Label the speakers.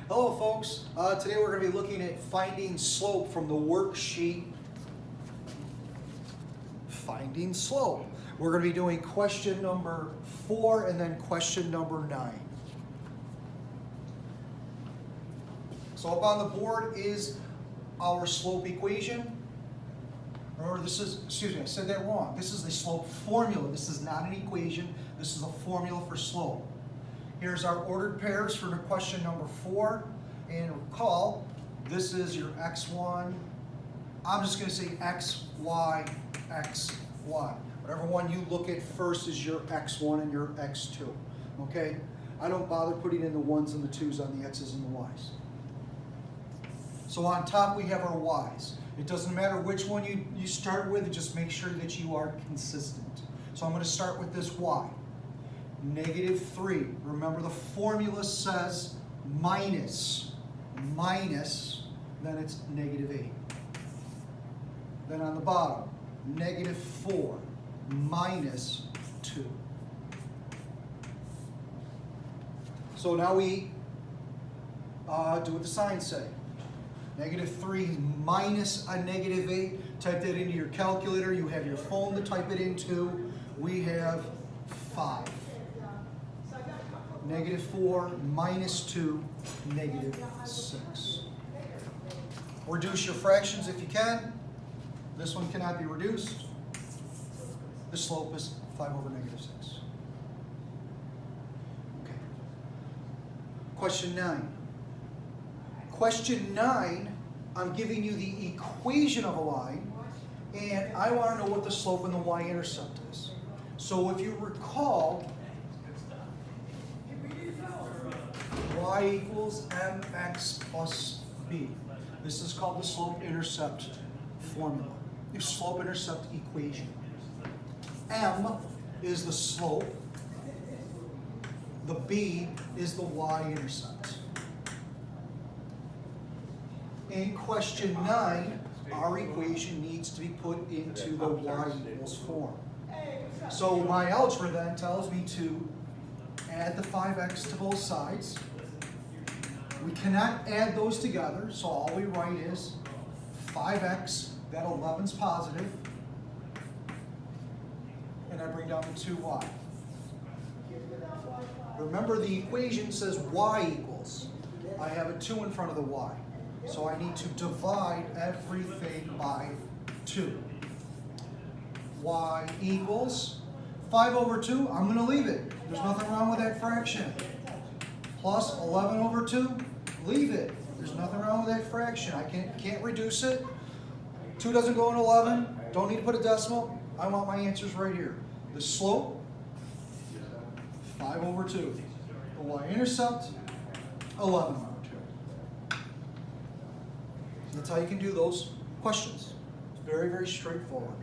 Speaker 1: Hello folks, today we're going to be looking at finding slope from the worksheet. Finding slope. We're going to be doing question number 4 and then question number 9. So up on the board is our slope equation. Remember this is, excuse me, I said that wrong. This is the slope formula. This is not an equation. This is a formula for slope. Here's our ordered pairs for the question number 4. And recall, this is your x1. I'm just going to say x, y, x, y. Whatever one you look at first is your x1 and your x2. Okay? I don't bother putting in the 1s and the 2s on the x's and the y's. So on top we have our y's. It doesn't matter which one you start with, just make sure that you are consistent. So I'm going to start with this y. -3. Remember the formula says minus, then it's -8. Then on the bottom, -4 minus 2. So now we do what the signs say. -3 minus a -8. Type that into your calculator. You have your phone to type it into. We have 5. -4 minus 2, -6. Reduce your fractions if you can. This one cannot be reduced. The slope is 5 over -6. Okay. Question 9. Question 9, I'm giving you the equation of a line, and I want to know what the slope and the y-intercept is. So if you recall, y equals mx plus b. This is called the slope-intercept formula, the slope-intercept equation. M is the slope, the b is the y-intercept. In question 9, our equation needs to be put into the y equals form. So my algebra then tells me to add the 5x to both sides. We cannot add those together, so all we write is 5x, that 11's positive, and I bring down the 2y. Remember the equation says y equals. I have a 2 in front of the y, so I need to divide everything by 2. Y equals 5 over 2, I'm going to leave it. There's nothing wrong with that fraction. Plus 11 over 2, leave it. There's nothing wrong with that fraction. I can't reduce it. 2 doesn't go in 11. Don't need to put a decimal. I want my answers right here. The slope, 5 over 2. The y-intercept, 11 over 2. That's how you can do those questions. It's very, very straightforward.